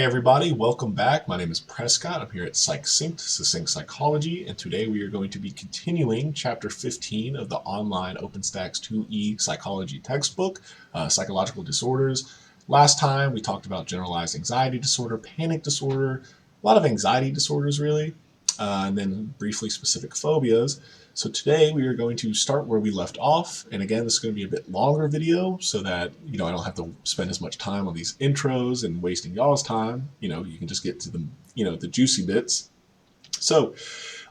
everybody, welcome back. My name is Prescott. I'm here at Succinct Psychology, and today we are going to be continuing Chapter 15 of the online OpenStax 2E Psychology textbook, Psychological Disorders. Last time we talked about generalized anxiety disorder, panic disorder, a lot of anxiety disorders really, and then briefly specific phobias. So today we are going to start where we left off, and again this is going to be a bit longer video so that I don't have to spend as much time on these intros and wasting y'all's time. You can just get to the juicy bits. So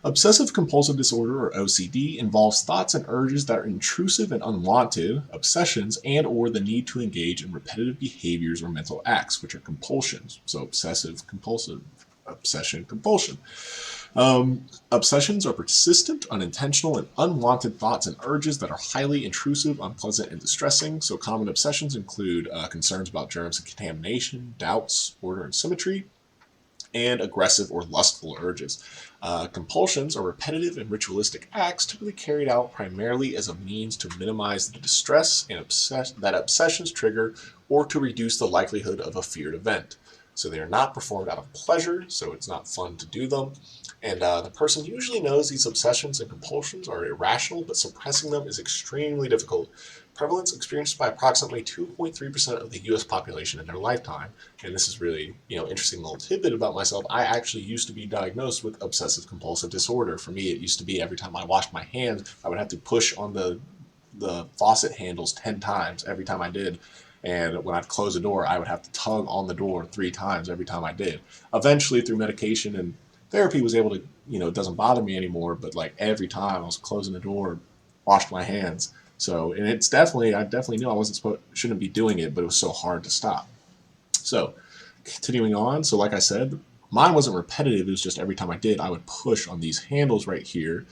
obsessive compulsive disorder, or OCD, involves thoughts and urges that are intrusive and unwanted, obsessions, and or the need to engage in repetitive behaviors or mental acts, which are compulsions. So obsessive compulsive, obsession, compulsion. Obsessions are persistent, unintentional, and unwanted thoughts and urges that are highly intrusive, unpleasant, and distressing. So common obsessions include concerns about germs and contamination, doubts, order and symmetry, and aggressive or lustful urges. Compulsions are repetitive and ritualistic acts typically carried out primarily as a means to minimize the distress and that obsessions trigger or to reduce the likelihood of a feared event. So they are not performed out of pleasure, so it's not fun to do them. And the person usually knows these obsessions and compulsions are irrational, but suppressing them is extremely difficult. Prevalence experienced by approximately 2.3% of the U.S. population in their lifetime. And this is really, interesting little tidbit about myself. I actually used to be diagnosed with obsessive compulsive disorder. For me, it used to be every time I washed my hands, I would have to push on the faucet handles 10 times every time I did. And when I'd close the door, I would have to tug on the door 3 times every time I did. Eventually, through medication and therapy, was able to, it doesn't bother me anymore, but like every time I was closing the door, washed my hands. So, and I definitely knew shouldn't be doing it, but it was so hard to stop. So, continuing on. So, like I said, mine wasn't repetitive. It was just every time I did, I would push on these handles right here,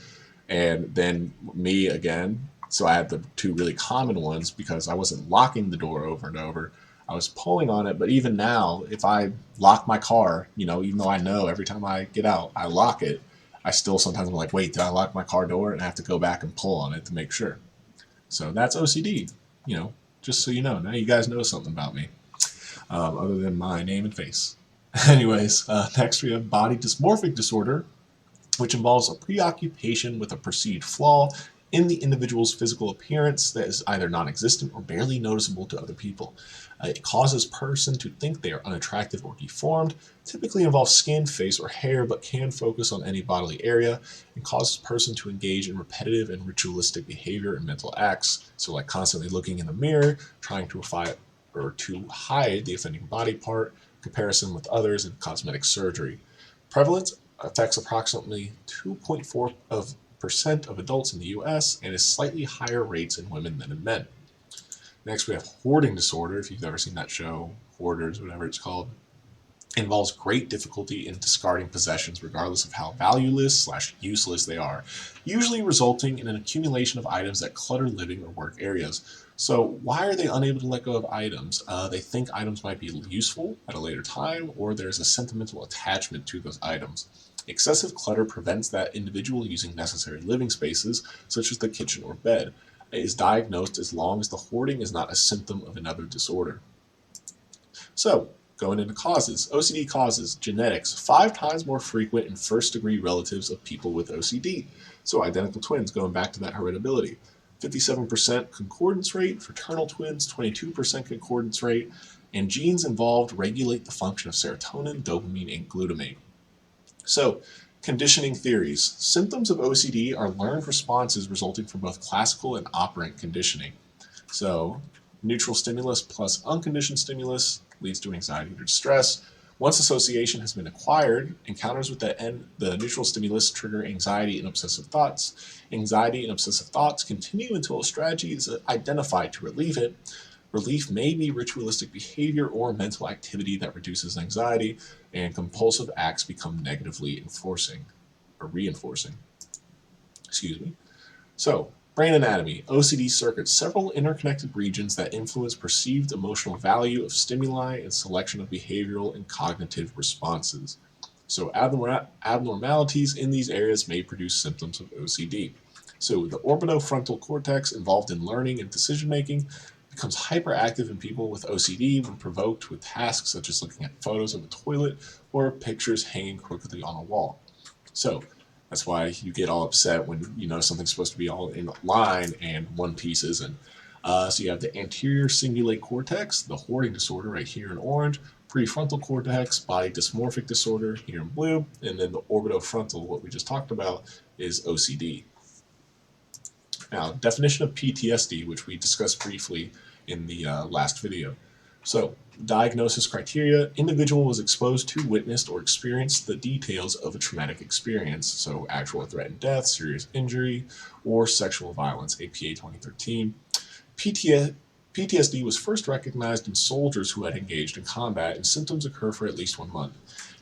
and then me again. So I had the 2 really common ones because I wasn't locking the door over and over. I was pulling on it, but even now, if I lock my car, even though I know every time I get out, I lock it, I still sometimes am like, wait, did I lock my car door? And I have to go back and pull on it to make sure. So that's OCD, just so you know. Now you guys know something about me, other than my name and face. Anyways, next we have body dysmorphic disorder, which involves a preoccupation with a perceived flaw in the individual's physical appearance that is either non-existent or barely noticeable to other people. It causes a person to think they are unattractive or deformed, typically involves skin, face, or hair, but can focus on any bodily area, and causes a person to engage in repetitive and ritualistic behavior and mental acts, so like constantly looking in the mirror, trying to hide the offending body part, comparison with others, and cosmetic surgery. Prevalence affects approximately 2.4% of adults in the U.S. and is slightly higher rates in women than in men. Next, we have hoarding disorder. If you've ever seen that show, Hoarders, whatever it's called, involves great difficulty in discarding possessions regardless of how valueless/useless they are, usually resulting in an accumulation of items that clutter living or work areas. So why are they unable to let go of items? They think items might be useful at a later time, or there's a sentimental attachment to those items. Excessive clutter prevents that individual using necessary living spaces, such as the kitchen or bed. It is diagnosed as long as the hoarding is not a symptom of another disorder. So, going into causes. OCD causes: genetics, 5 times more frequent in first-degree relatives of people with OCD. So identical twins, going back to that heritability. 57% concordance rate, fraternal twins, 22% concordance rate, and genes involved regulate the function of serotonin, dopamine, and glutamate. So, conditioning theories. Symptoms of OCD are learned responses resulting from both classical and operant conditioning. So, neutral stimulus plus unconditioned stimulus leads to anxiety or distress. Once association has been acquired, encounters with the neutral stimulus trigger anxiety and obsessive thoughts. Anxiety and obsessive thoughts continue until a strategy is identified to relieve it. Relief may be ritualistic behavior or mental activity that reduces anxiety, and compulsive acts become negatively reinforcing. So, brain anatomy. OCD circuits several interconnected regions that influence perceived emotional value of stimuli and selection of behavioral and cognitive responses. So, abnormalities in these areas may produce symptoms of OCD. So, the orbitofrontal cortex, involved in learning and decision making. becomes hyperactive in people with OCD when provoked with tasks such as looking at photos of a toilet or pictures hanging crookedly on a wall. So that's why you get all upset when you know something's supposed to be all in line and one piece isn't. So you have the anterior cingulate cortex, the hoarding disorder right here in orange, prefrontal cortex, body dysmorphic disorder here in blue, and then the orbitofrontal, what we just talked about, is OCD. Now, definition of PTSD, which we discussed briefly in the last video. So, diagnosis criteria: individual was exposed to, witnessed, or experienced the details of a traumatic experience, so actual or threatened death, serious injury, or sexual violence, APA 2013. PTSD was first recognized in soldiers who had engaged in combat, and symptoms occur for at least 1 month.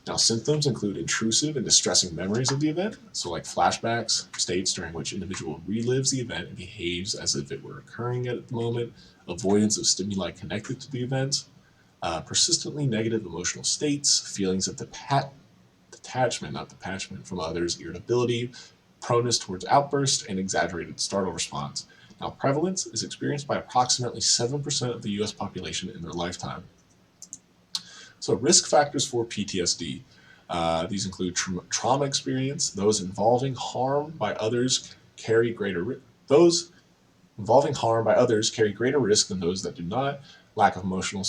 Now, symptoms include intrusive and distressing memories of the event, so like flashbacks, states during which individual relives the event and behaves as if it were occurring at the moment, avoidance of stimuli connected to the event, persistently negative emotional states, feelings of detachment, not detachment from others, irritability, proneness towards outbursts, and exaggerated startle response. Now, prevalence is experienced by approximately 7% of the U.S. population in their lifetime. So, risk factors for PTSD. These include trauma experience. Those involving harm by others carry greater risk than those that do not. Lack of emotional,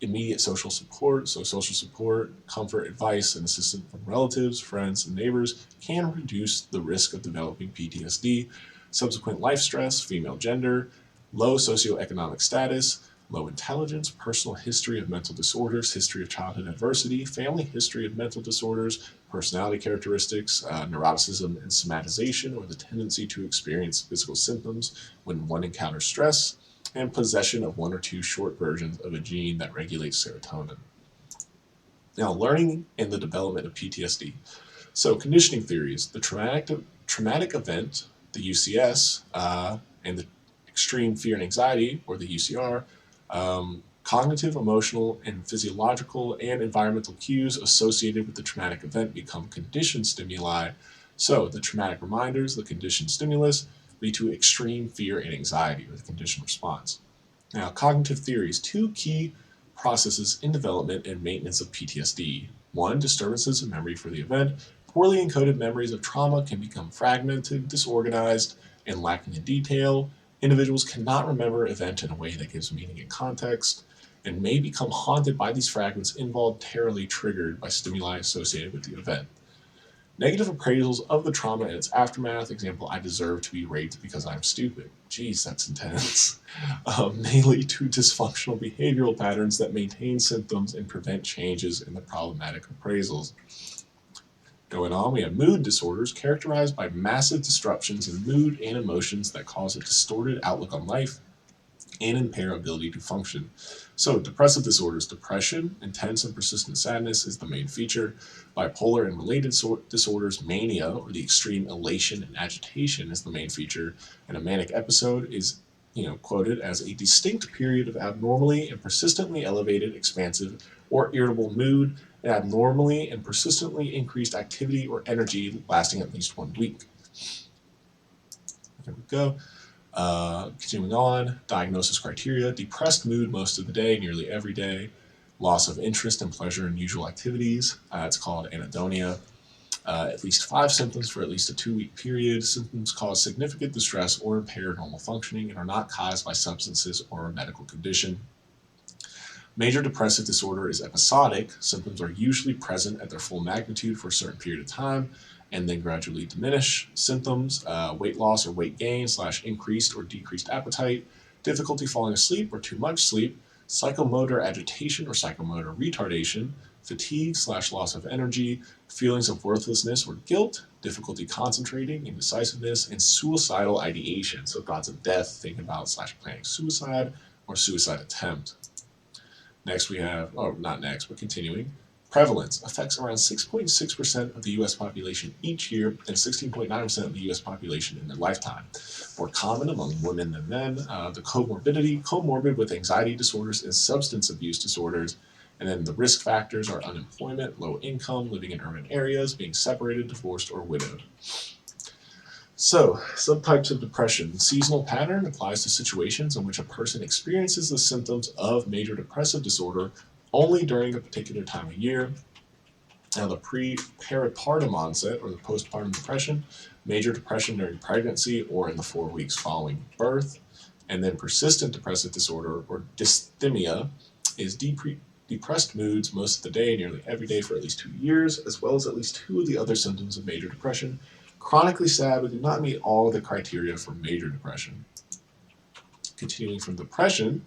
immediate social support, so social support, comfort, advice, and assistance from relatives, friends, and neighbors can reduce the risk of developing PTSD. Subsequent life stress, female gender, low socioeconomic status, low intelligence, personal history of mental disorders, history of childhood adversity, family history of mental disorders, personality characteristics, neuroticism and somatization, or the tendency to experience physical symptoms when one encounters stress, and possession of 1 or 2 short versions of a gene that regulates serotonin. Now, learning and the development of PTSD. So, conditioning theories: the traumatic event, the UCS, and the extreme fear and anxiety, or the UCR, cognitive, emotional, and physiological and environmental cues associated with the traumatic event become conditioned stimuli. So, the traumatic reminders, the conditioned stimulus, lead to extreme fear and anxiety, or the conditioned response. Now, cognitive theories: 2 key processes in development and maintenance of PTSD. 1, disturbances of memory for the event. Poorly encoded memories of trauma can become fragmented, disorganized, and lacking in detail. Individuals cannot remember an event in a way that gives meaning and context, and may become haunted by these fragments involuntarily triggered by stimuli associated with the event. Negative appraisals of the trauma and its aftermath. Example: I deserve to be raped because I'm stupid. Geez, that's intense. May lead to dysfunctional behavioral patterns that maintain symptoms and prevent changes in the problematic appraisals. Going on, we have mood disorders characterized by massive disruptions in mood and emotions that cause a distorted outlook on life and impair ability to function. So, depressive disorders: depression, intense and persistent sadness is the main feature. Bipolar and related disorders: mania, or the extreme elation and agitation, is the main feature. And a manic episode is quoted as a distinct period of abnormally and persistently elevated, expansive, or irritable mood, and abnormally and persistently increased activity or energy lasting at least 1 week. There we go. Continuing on, diagnosis criteria: depressed mood most of the day, nearly every day. Loss of interest and pleasure in usual activities. It's called anhedonia. At least 5 symptoms for at least a 2-week period. Symptoms cause significant distress or impair normal functioning and are not caused by substances or a medical condition. Major depressive disorder is episodic. Symptoms are usually present at their full magnitude for a certain period of time and then gradually diminish. Symptoms: weight loss or weight gain / increased or decreased appetite, difficulty falling asleep or too much sleep, psychomotor agitation or psychomotor retardation, fatigue / loss of energy, feelings of worthlessness or guilt, difficulty concentrating, indecisiveness, and suicidal ideation, so thoughts of death, thinking about / planning suicide or suicide attempt. Next we have, continuing, prevalence affects around 6.6% of the U.S. population each year and 16.9% of the U.S. population in their lifetime. More common among women than men. The comorbid with anxiety disorders and substance abuse disorders. And then the risk factors are unemployment, low income, living in urban areas, being separated, divorced, or widowed. So, subtypes of depression. Seasonal pattern applies to situations in which a person experiences the symptoms of major depressive disorder only during a particular time of year. Now, the peripartum onset, or the postpartum depression, major depression during pregnancy or in the 4 weeks following birth. And then persistent depressive disorder, or dysthymia, is depressed moods most of the day, nearly every day for at least 2 years, as well as at least 2 of the other symptoms of major depression. Chronically sad, but do not meet all of the criteria for major depression. Continuing from depression,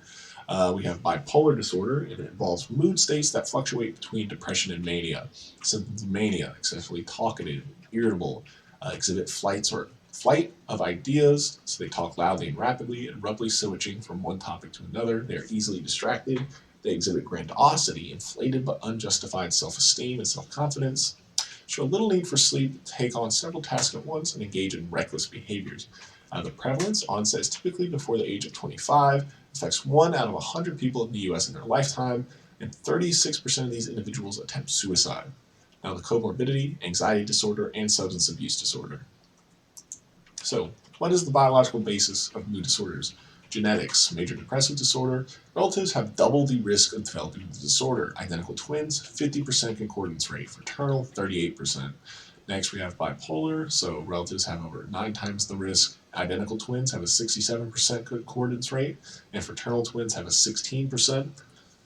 we have bipolar disorder, and it involves mood states that fluctuate between depression and mania. Symptoms of mania: excessively talkative, irritable, exhibit flight of ideas, so they talk loudly and rapidly, abruptly switching from one topic to another. They are easily distracted. They exhibit grandiosity, inflated but unjustified self-esteem and self-confidence, show little need for sleep, take on several tasks at once, and engage in reckless behaviors. The prevalence onset is typically before the age of 25, affects 1 out of 100 people in the U.S. in their lifetime, and 36% of these individuals attempt suicide. Now, the comorbidity: anxiety disorder and substance abuse disorder. So, what is the biological basis of mood disorders? Genetics: major depressive disorder. Relatives have double the risk of developing the disorder. Identical twins, 50% concordance rate. Fraternal, 38%. Next, we have bipolar. So relatives have over 9 times the risk. Identical twins have a 67% concordance rate, and fraternal twins have a 16%.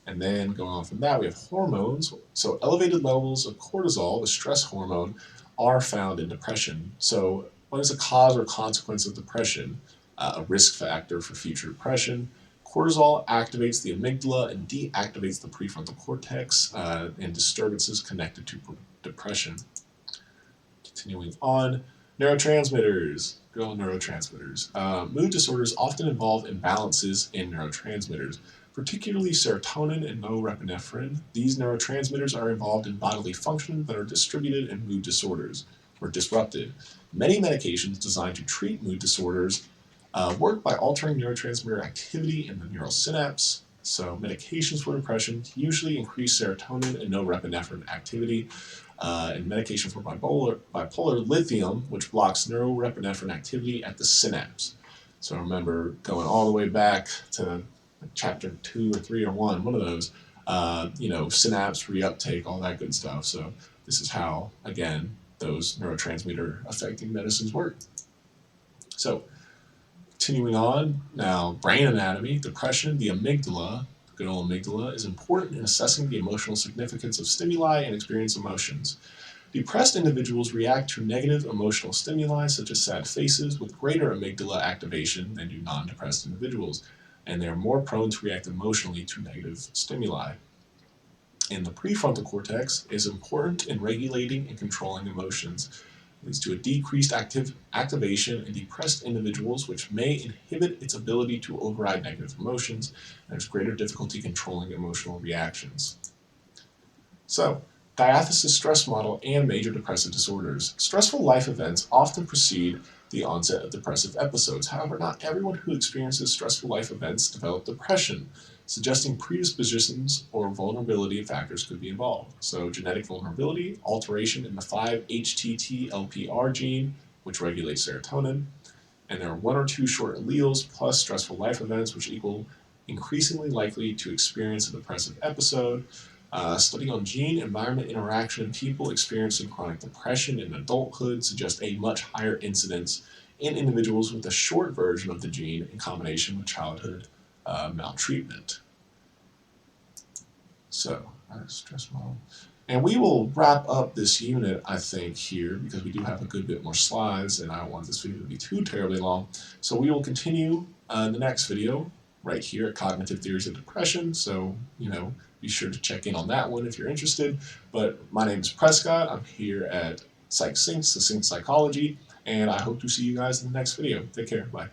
And then going on from that, we have hormones. So elevated levels of cortisol, the stress hormone, are found in depression. So what is a cause or consequence of depression? A risk factor for future depression. Cortisol activates the amygdala and deactivates the prefrontal cortex, and disturbances connected to depression. Continuing on, neurotransmitters. Good old neurotransmitters. Mood disorders often involve imbalances in neurotransmitters, particularly serotonin and norepinephrine. These neurotransmitters are involved in bodily function that are distributed in mood disorders or disrupted. Many medications designed to treat mood disorders work by altering neurotransmitter activity in the neural synapse. So medications for depression usually increase serotonin and norepinephrine activity. And medication for bipolar lithium, which blocks norepinephrine activity at the synapse. So remember, going all the way back to chapter 2 or 3 or 1 of those, synapse reuptake, all that good stuff. So this is how, again, those neurotransmitter affecting medicines work. So continuing on, now brain anatomy. Depression, the amygdala, good old amygdala, is important in assessing the emotional significance of stimuli and experience emotions. Depressed individuals react to negative emotional stimuli such as sad faces with greater amygdala activation than do non-depressed individuals, and they are more prone to react emotionally to negative stimuli. And the prefrontal cortex is important in regulating and controlling emotions. It leads to a decreased activation in depressed individuals, which may inhibit its ability to override negative emotions, and there's greater difficulty controlling emotional reactions. So, diathesis stress model and major depressive disorders. Stressful life events often precede the onset of depressive episodes. However, not everyone who experiences stressful life events develops depression, suggesting predispositions or vulnerability factors could be involved. So genetic vulnerability, alteration in the 5-HTT-LPR gene, which regulates serotonin, and there are 1 or 2 short alleles plus stressful life events which equal increasingly likely to experience a depressive episode. Study on gene-environment interaction in people experiencing chronic depression in adulthood suggests a much higher incidence in individuals with a short version of the gene in combination with childhood maltreatment. So, stress model. And we will wrap up this unit, I think, here, because we do have a good bit more slides, and I don't want this video to be too terribly long. So we will continue in the next video right here at Cognitive Theories of Depression. So, be sure to check in on that one if you're interested. But my name is Prescott. I'm here at PsychSyncs, the Sync Psychology, and I hope to see you guys in the next video. Take care. Bye.